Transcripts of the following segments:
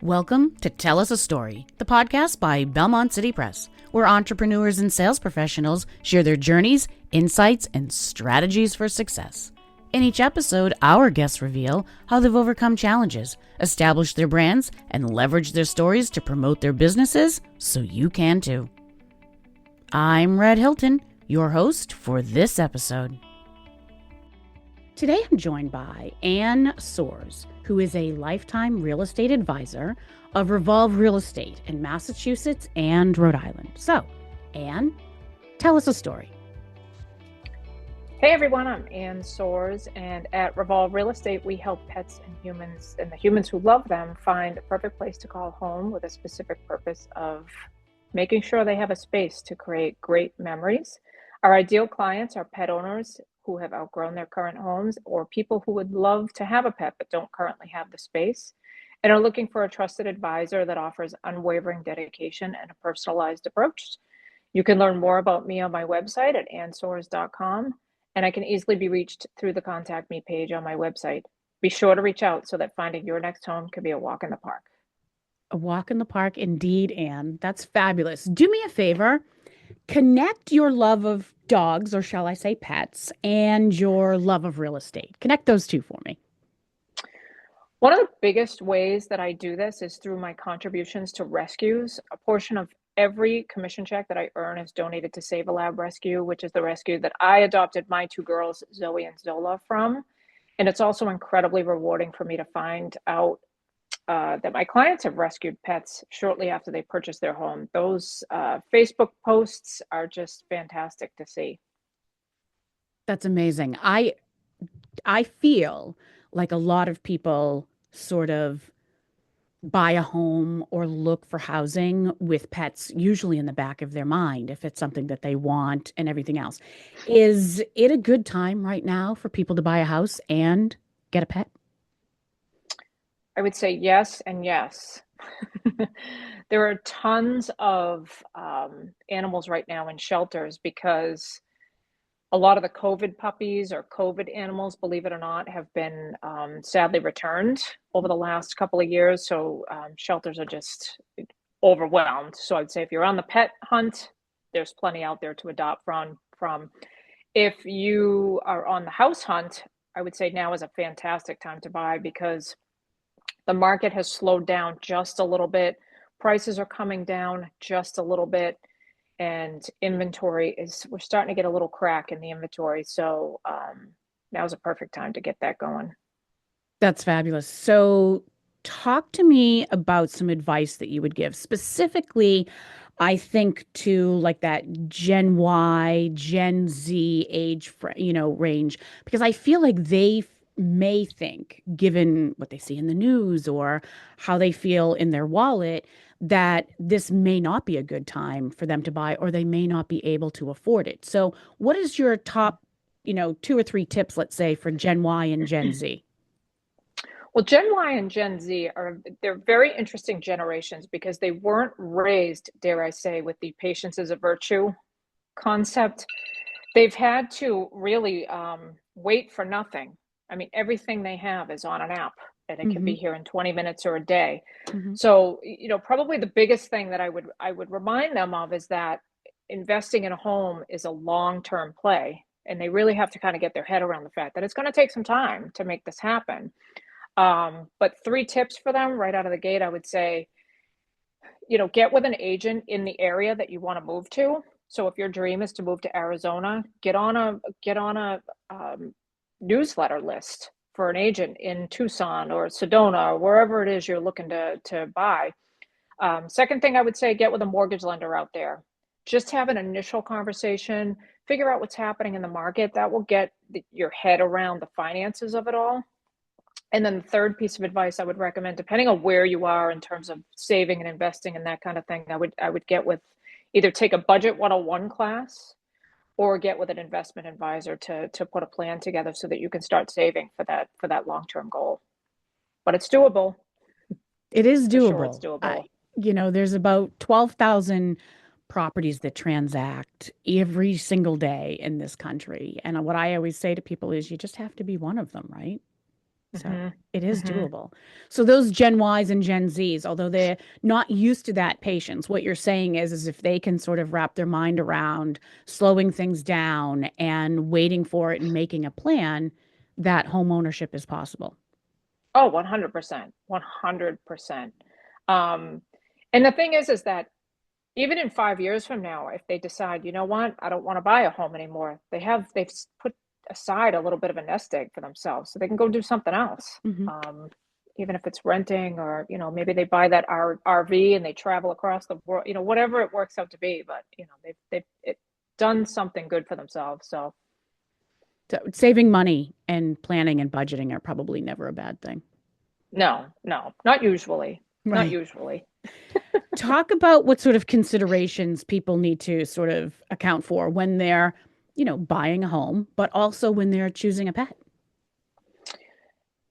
Welcome to Tell Us a Story, the podcast by Belmont City Press, where entrepreneurs and sales professionals share their journeys, insights, and strategies for success. In each episode, our guests reveal how they've overcome challenges, established their brands, and leveraged their stories to promote their businesses so you can too. I'm Red Hilton, your host for this episode. Today I'm joined by Anne Soares, who is a lifetime real estate advisor of Revolv Real Estate in Massachusetts and Rhode Island. So, Anne, tell us a story. Hey everyone, I'm Anne Soares, and at Revolv Real Estate, we help pets and the humans who love them find a perfect place to call home with a specific purpose of making sure they have a space to create great memories. Our ideal clients are pet owners who have outgrown their current homes, or people who would love to have a pet but don't currently have the space and are looking for a trusted advisor that offers unwavering dedication and a personalized approach. You can learn more about me on my website at annesoares.com, and I can easily be reached through the Contact Me page on my website. Be sure to reach out so that finding your next home can be a walk in the park. A walk in the park, indeed, Anne. That's fabulous. Do me a favor. Connect your love of dogs, or shall I say pets, and your love of real estate. Connect those two for me. One of the biggest ways that I do this is through my contributions to rescues. A portion of every commission check that I earn is donated to Save a Lab Rescue, which is the rescue that I adopted my two girls, Zoe and Zola, from. And it's also incredibly rewarding for me to find out that my clients have rescued pets shortly after they purchased their home. Those Facebook posts are just fantastic to see. That's amazing. I feel like a lot of people sort of buy a home or look for housing with pets usually in the back of their mind if it's something that they want and everything else. Is it a good time right now for people to buy a house and get a pet? I would say yes and yes. There are tons of animals right now in shelters because a lot of the COVID puppies or COVID animals, believe it or not, have been sadly returned over the last couple of years. So shelters are just overwhelmed. So I'd say if you're on the pet hunt, there's plenty out there to adopt from. If you are on the house hunt, I would say now is a fantastic time to buy because the market has slowed down just a little bit. Prices are coming down just a little bit. And we're starting to get a little crack in the inventory. So now's a perfect time to get that going. That's fabulous. So, talk to me about some advice that you would give specifically, I think, to like that Gen Y, Gen Z range, because I feel like they may think, given what they see in the news or how they feel in their wallet, that this may not be a good time for them to buy, or they may not be able to afford it. So, what is your top, two or three tips, let's say, for Gen Y and Gen Z? Well, Gen Y and Gen Z they're very interesting generations because they weren't raised, dare I say, with the patience is a virtue concept. They've had to really wait for nothing. I mean, everything they have is on an app and it can be here in 20 minutes or a day. Mm-hmm. So, probably the biggest thing that I would remind them of is that investing in a home is a long-term play. And they really have to kind of get their head around the fact that it's going to take some time to make this happen. But three tips for them right out of the gate, I would say, get with an agent in the area that you want to move to. So if your dream is to move to Arizona, get on a newsletter list for an agent in Tucson or Sedona or wherever it is you're looking to buy. Second thing I would say, get with a mortgage lender out there. Just have an initial conversation, figure out what's happening in the market. That will get your head around the finances of it all. And then the third piece of advice I would recommend, depending on where you are in terms of saving and investing and that kind of thing, I would get with either take a budget 101 class or get with an investment advisor to put a plan together so that you can start saving for that long-term goal. But it's doable. It is doable. Sure, it's doable. There's about 12,000 properties that transact every single day in this country. And what I always say to people is you just have to be one of them, right? So hmm it is hmm doable. So those Gen Ys and Gen Zs, although they're not used to that patience, what you're saying is if they can sort of wrap their mind around slowing things down and waiting for it and making a plan, that home ownership is possible. Oh, 100%. 100%. Um, and the thing is that even in 5 years from now, if they decide, you know what, I don't want to buy a home anymore, they've put aside a little bit of a nest egg for themselves, so they can go do something else. Hmm. Um, Even if it's renting, or maybe they buy that RV and they travel across the world, whatever it works out to be. But they've done something good for themselves. So So saving money and planning and budgeting are probably never a bad thing. no, no, not usually, not Right. usually. Talk about what sort of considerations people need to sort of account for when they're, buying a home, but also when they're choosing a pet.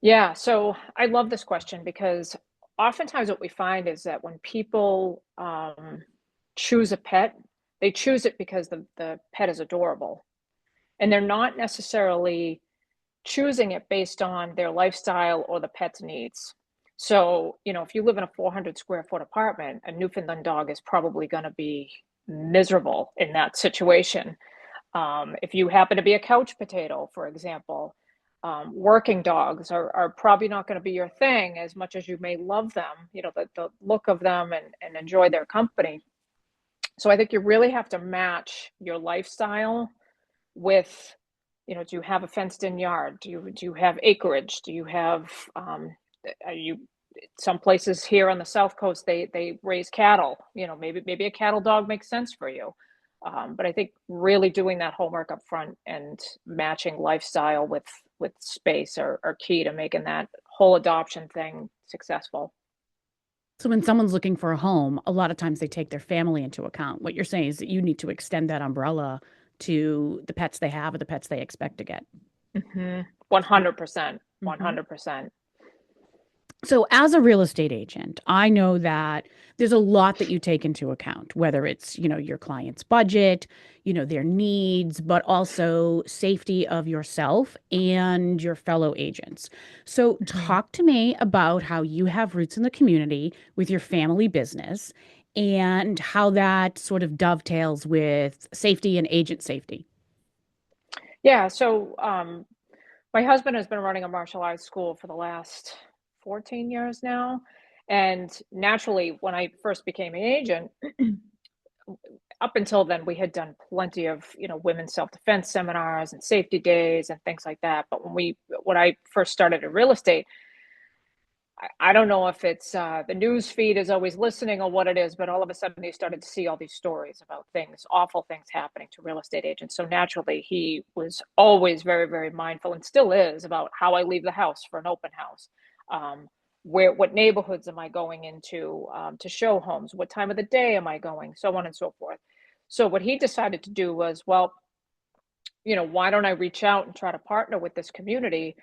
Yeah, so I love this question because oftentimes what we find is that when people choose a pet, they choose it because the pet is adorable. And they're not necessarily choosing it based on their lifestyle or the pet's needs. So, if you live in a 400 square foot apartment, a Newfoundland dog is probably going to be miserable in that situation. If you happen to be a couch potato, for example, working dogs are probably not going to be your thing as much as you may love them, the look of them and enjoy their company. So I think you really have to match your lifestyle with, do you have a fenced in yard? Do you have acreage? Do you have, are you, some places here on the South Coast, they raise cattle, maybe a cattle dog makes sense for you. But I think really doing that homework up front and matching lifestyle with space are key to making that whole adoption thing successful. So when someone's looking for a home, a lot of times they take their family into account. What you're saying is that you need to extend that umbrella to the pets they have or the pets they expect to get. 100%, Hmm. 100%. So, as a real estate agent, I know that there's a lot that you take into account, whether it's, your client's budget, their needs, but also safety of yourself and your fellow agents. So, Mhm. talk to me about how you have roots in the community with your family business and how that sort of dovetails with safety and agent safety. Yeah, so my husband has been running a martial arts school for the last 14 years now. And naturally, when I first became an agent, up until then, we had done plenty of, women's self-defense seminars and safety days and things like that. But when I first started in real estate, I don't know if it's the news feed is always listening or what it is, but all of a sudden you started to see all these stories about things, awful things happening to real estate agents. So naturally, he was always very, very mindful and still is about how I leave the house for an open house. Um, what neighborhoods am I going into to show homes? What time of the day am I going? So on and so forth. So what he decided to do was, well, why don't I reach out and try to partner with this community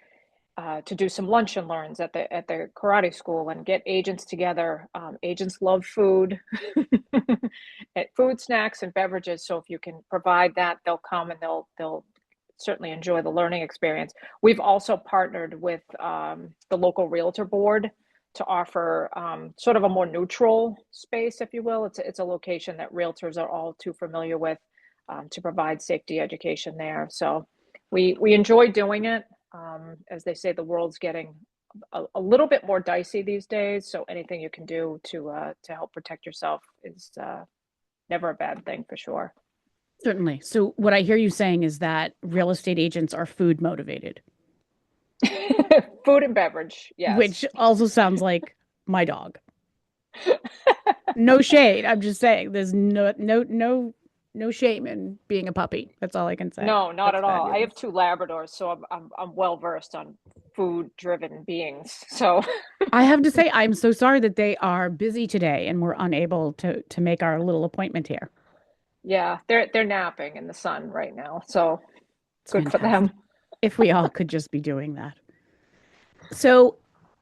to do some lunch and learns at the karate school and get agents together. Agents love food, food, snacks, and beverages. So if you can provide that, they'll come and they'll certainly enjoy the learning experience. We've also partnered with the local realtor board to offer sort of a more neutral space, if you will. It's a location that realtors are all too familiar with to provide safety education there. So we enjoy doing it. As they say, the world's getting a little bit more dicey these days. So anything you can do to help protect yourself is never a bad thing for sure. Certainly. So, what I hear you saying is that real estate agents are food motivated, Food and beverage, which yes. also sounds like my dog. No shade. I'm just saying there's no shame in being a puppy. That's all I can say. No, not That's at all. I have fabulous. two Labradors, so I'm well versed on food-driven beings. So I have to say I'm so sorry that they are busy today and we're unable to make our little appointment here. yeah, they're napping in the sun right now. So It's good for them. fantastic. If we all could just be doing that. So,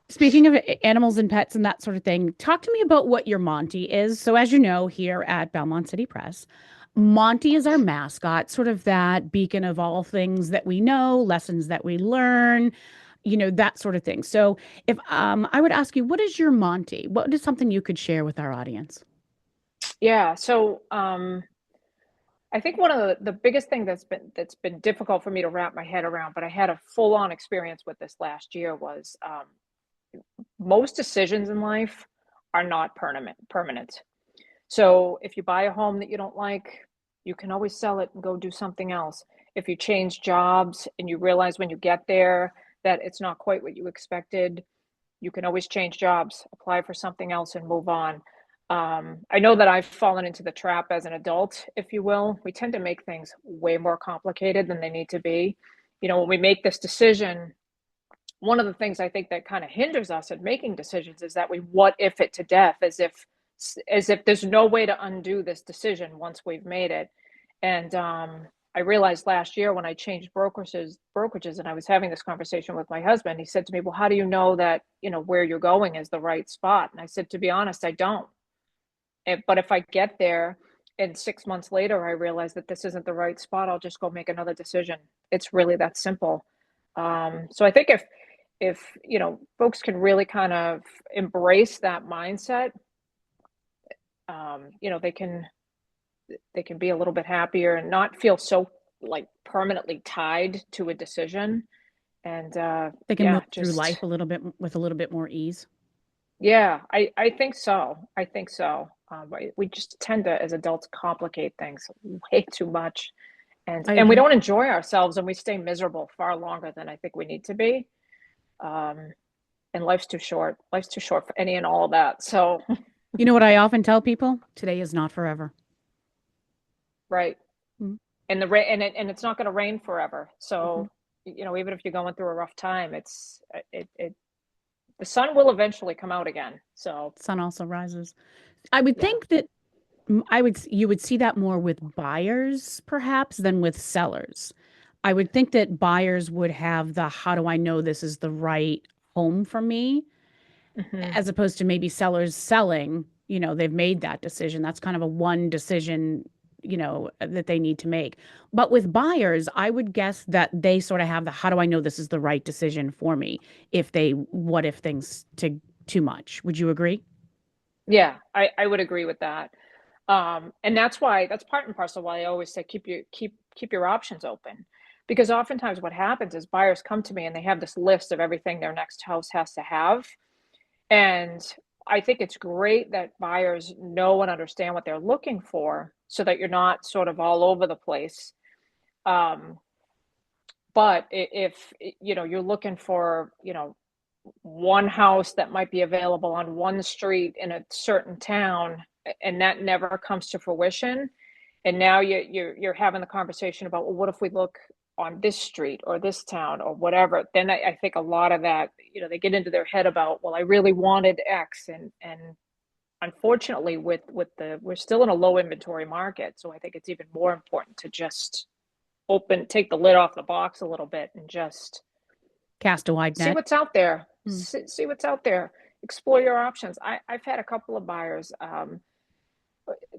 speaking of animals and pets and that sort of thing, talk to me about what your Monty is. So, as you know, here at Belmont City Press, Monty is our mascot, sort of that beacon of all things that we know, lessons that we learn, that sort of thing. So if I would ask you, what is your Monty? What is something you could share with our audience? Yeah. So I think one of the biggest thing that's been difficult for me to wrap my head around, but I had a full on experience with this last year was most decisions in life are not permanent. So if you buy a home that you don't like, you can always sell it and go do something else. If you change jobs and you realize when you get there that it's not quite what you expected, you can always change jobs, apply for something else, and move on. I know that I've fallen into the trap as an adult, if you will. We tend to make things way more complicated than they need to be. When we make this decision, one of the things I think that kind of hinders us in making decisions is that we what if it to death, as if there's no way to undo this decision once we've made it. And I realized last year when I changed brokerages, and I was having this conversation with my husband. He said to me, "Well, how do you know that where you're going is the right spot?" And I said, "To be honest, I don't. But if I get there and 6 months later I realize that this isn't the right spot, I'll just go make another decision. It's really that simple." So I think if folks can really kind of embrace that mindset, they can be a little bit happier and not feel so like permanently tied to a decision. And They can move yeah, through life just a little bit with a little bit more ease. yeah, I think so. I think so. We just tend to, as adults, complicate things way too much, and I and we agree. don't enjoy ourselves, and we stay miserable far longer than I think we need to be. Um, and life's too short. Life's too short for any and all of that. So, You know what I often tell people? Today is not forever. right. Mm-hmm. And the rain, and it's not going to rain forever. Mm-hmm. So, even if you're going through a rough time, the sun will eventually come out again. So, Sun also rises. I would yeah. think that you would see that more with buyers perhaps than with sellers. I would think that buyers would have the how do I know this is the right home for me, Hmm. as opposed to maybe sellers selling, they've made that decision. That's kind of a one decision, that they need to make. But with buyers, I would guess that they sort of have the how do I know this is the right decision for me if they what if things to too much. Would you agree? Yeah, I would agree with that. And that's part and parcel why I always say keep your options open. Because oftentimes what happens is buyers come to me and they have this list of everything their next house has to have. And I think it's great that buyers know and understand what they're looking for so that you're not sort of all over the place. Um, but if you're looking for, one house that might be available on one street in a certain town, and that never comes to fruition, and now you're having the conversation about, well, what if we look on this street or this town or whatever, then I think a lot of that, they get into their head about, well, I really wanted X, and unfortunately we're still in a low inventory market, so I think it's even more important to just take the lid off the box a little bit and just Cast a wide see net. what's out there. Hmm. See what's out there. Explore your options. I've had a couple of buyers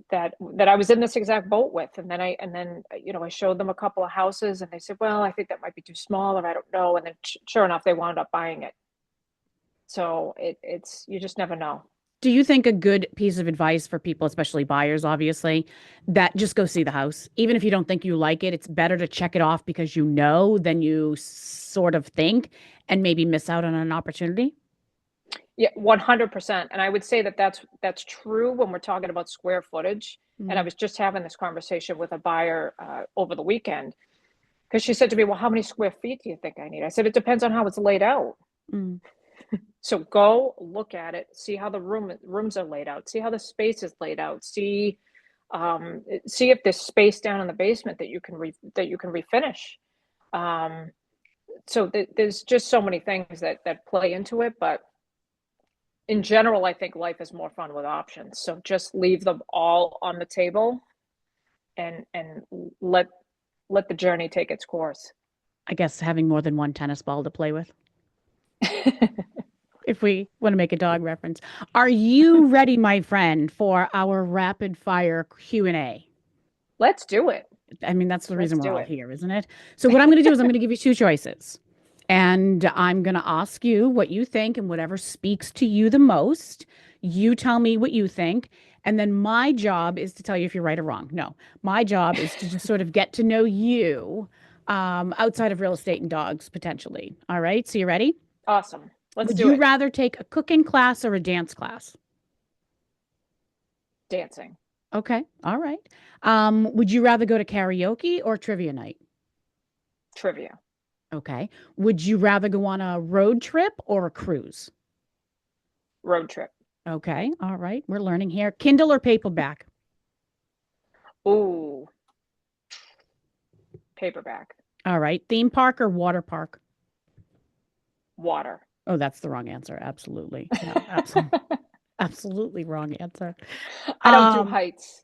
that I was in this exact boat with, and then I showed them a couple of houses, and they said, "Well, I think that might be too small, or I don't know." And then sure enough, they wound up buying it. So it's you just never know. Do you think a good piece of advice for people, especially buyers, obviously, that just go see the house? Even if you don't think you like it, it's better to check it off because you know than you sort of think and maybe miss out on an opportunity? Yeah, 100%. And I would say that that's true when we're talking about square footage. And I Mm, was just having this conversation with a buyer over the weekend because she said to me, "Well, how many square feet do you think I need?" I said, "It depends on how it's laid out. mm. So go look at it, see how the rooms are laid out, see how the space is laid out, see if there's space down in the basement that you can refinish." Um, so there's just so many things that play into it, but in general, I think life is more fun with options. So just leave them all on the table and let the journey take its course. I guess having more than one tennis ball to play with, if we want to make a dog reference. Are you ready, my friend, for our rapid fire Q&A? Let's do it. I mean, that's the reason Let's we're do all it. here, isn't it? So what I'm going to do is I'm going to give you two choices. And I'm going to ask you what you think and whatever speaks to you the most. You tell me what you think. And then my job is to tell you if you're right or wrong. No, my job is to just sort of get to know you outside of real estate and dogs, potentially. All right. So you ready? Awesome. Let's Would do you it. rather take a cooking class or a dance class? Dancing. Okay. All right. Would you rather go to karaoke or trivia night? Trivia. Okay. Would you rather go on a road trip or a cruise? Road trip. Okay. All right. We're learning here. Kindle or paperback? Ooh, paperback. All right. Theme park or water park? Water. Oh, that's the wrong answer. Absolutely. No, absolutely. Absolutely wrong answer. I don't do Um, heights.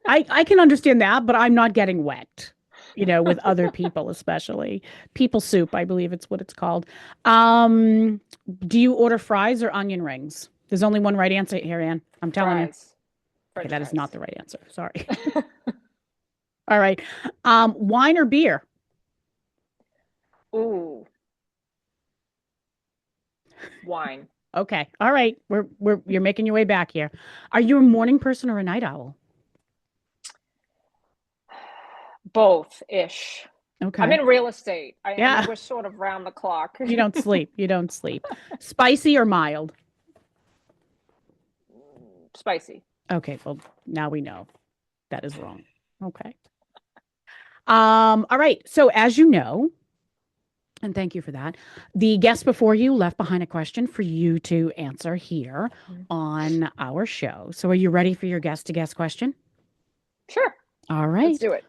I can understand that, but I'm not getting wet, with other people, especially. People soup, I believe it's what it's called. Um, do you order fries or onion rings? There's only one right answer here, Ann. I'm telling you. Fries. Okay, French that is fries. not the right answer. Sorry. All right. Wine or beer? Ooh, wine. Okay. All right. You're making your way back here. Are you a morning person or a night owl? Both ish. I'm Okay. in real estate. I mean, Yeah. we're sort of round the clock. You don't sleep. You don't sleep. Spicy or mild? Spicy. Okay. Well, now we know that is wrong. Okay. All right. So as you know, and thank you for that, the guest before you left behind a question for you to answer here on our show. So are you ready for your guest to guest question? Sure. All Let's right. do it.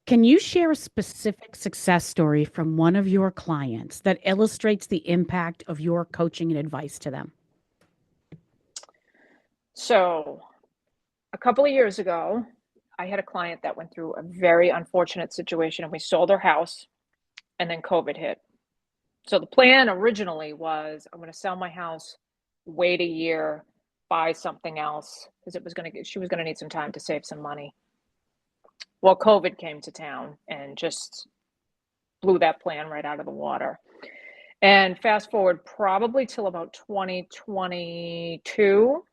Can you share a specific success story from one of your clients that illustrates the impact of your coaching and advice to them? So, a couple of years ago, I had a client that went through a very unfortunate situation and we sold her house and then COVID hit. So, the plan originally was I'm going to sell my house, wait a year, buy something else because she was going to need some time to save some money. Well, COVID came to town and just blew that plan right out of the water. And fast forward probably till about 2022,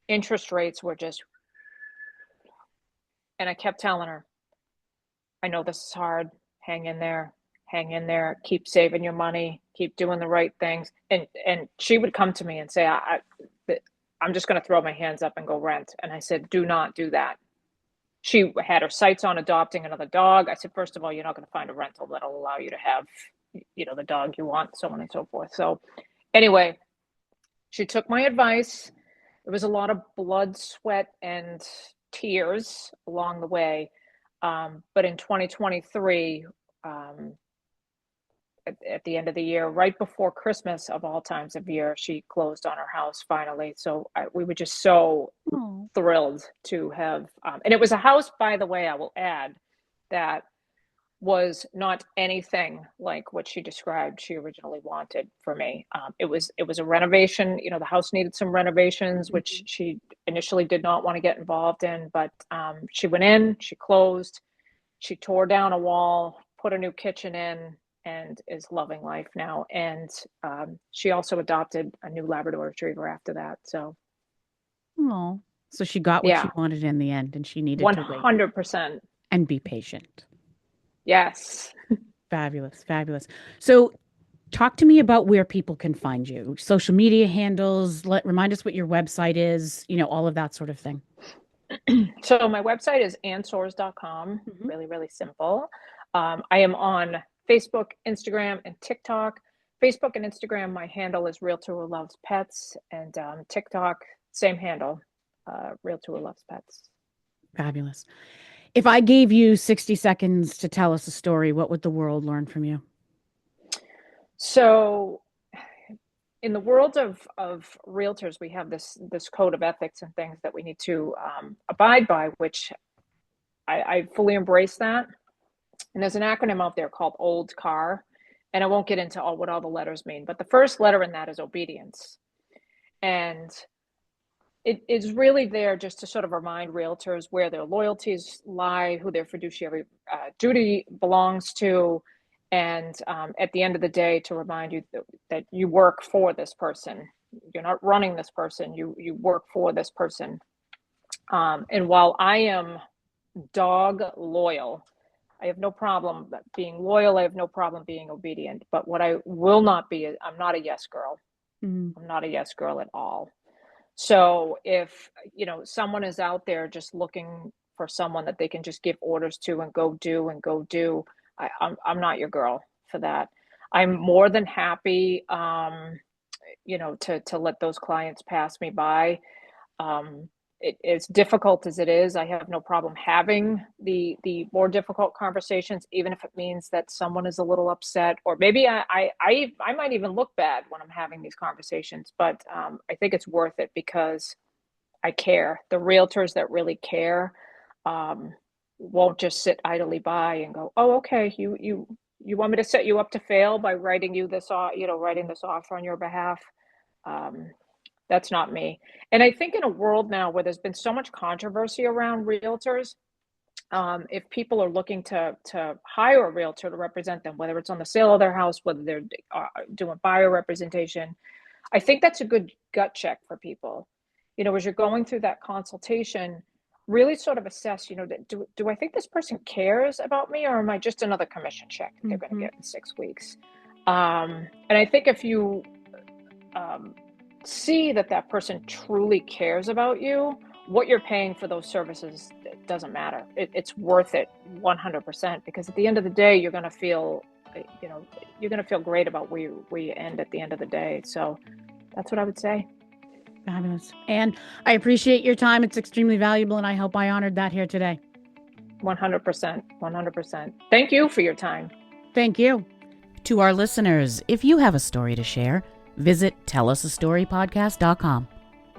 interest rates were just, and I kept telling her, I know this is hard. Hang in there, keep saving your money, keep doing the right things. And she would come to me and say, I'm just going to throw my hands up and go rent. And I said, do not do that. She had her sights on adopting another dog. I said, first of all, you're not going to find a rental that'll allow you to have, the dog you want, so on and so forth. So anyway, she took my advice. There was a lot of blood, sweat, and tears along the way. But in 2023, at the end of the year, right before Christmas of all times of year, she closed on her house finally. So we were just so Oh, thrilled to have, and it was a house, by the way, I will add, that was not anything like what she described she originally wanted for me. It was a renovation. The house needed some renovations, which she initially did not want to get involved in. But she went in, she closed, she tore down a wall, put a new kitchen in, and is loving life now. And she also adopted a new Labrador Retriever after that. So oh. So she got what she yeah, wanted in the end, and she needed to wait 100%. and be patient. Yes. Fabulous, fabulous. So talk to me about where people can find you. Social media handles, remind us what your website is, all of that sort of thing. So my website is annesoares.com. Mhm. Really, really simple. I am on Facebook, Instagram, and TikTok. Facebook and Instagram, my handle is Realtor Who Loves Pets, and TikTok, same handle, Realtor Who Loves Pets. Fabulous. If I gave you 60 seconds to tell us a story, what would the world learn from you? So in the world of realtors, we have this code of ethics and things that we need to abide by, which I fully embrace that. And there's an acronym out there called OLD CAR, and I won't get into what all the letters mean, but the first letter in that is obedience. And it is really there just to sort of remind realtors where their loyalties lie, who their fiduciary duty belongs to, And at the end of the day, to remind you that you work for this person. You're not running this person. You work for this person. And while I am dog loyal, I have no problem being loyal. I have no problem being obedient. But what I will not be is I'm not a yes girl. Mm. I'm not a yes girl at all. So if, someone is out there just looking for someone that they can just give orders to and go do, I'm not your girl for that. I'm more than happy, to let those clients pass me by. As difficult as it is, I have no problem having the more difficult conversations, even if it means that someone is a little upset, or maybe I might even look bad when I'm having these conversations. But I think it's worth it because I care. The realtors that really care won't just sit idly by and go, "Oh, okay, you want me to set you up to fail by writing you this, writing this offer on your behalf." That's not me. And I think in a world now where there's been so much controversy around realtors, if people are looking to hire a realtor to represent them, whether it's on the sale of their house, whether they're doing buyer representation, I think that's a good gut check for people. As you're going through that consultation, really sort of assess, do I think this person cares about me, or am I just another commission check they're going to get in 6 weeks? And I think if you see that person truly cares about you, what you're paying for those services, it doesn't matter. It's worth it 100%, because at the end of the day, you're going to feel, great about where you end at the end of the day. So that's what I would say. Fabulous. And I appreciate your time. It's extremely valuable, and I hope I honored that here today. 100%. 100%. Thank you for your time. Thank you. To our listeners, if you have a story to share, visit tellasastorypodcast.com.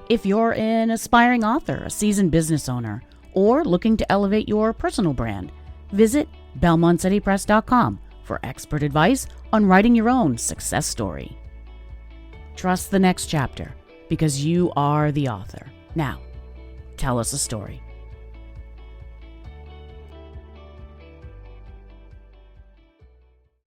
If you're an aspiring author, a seasoned business owner, or looking to elevate your personal brand, visit belmontcitypress.com for expert advice on writing your own success story. Trust the next chapter, because you are the author. Now, tell us a story.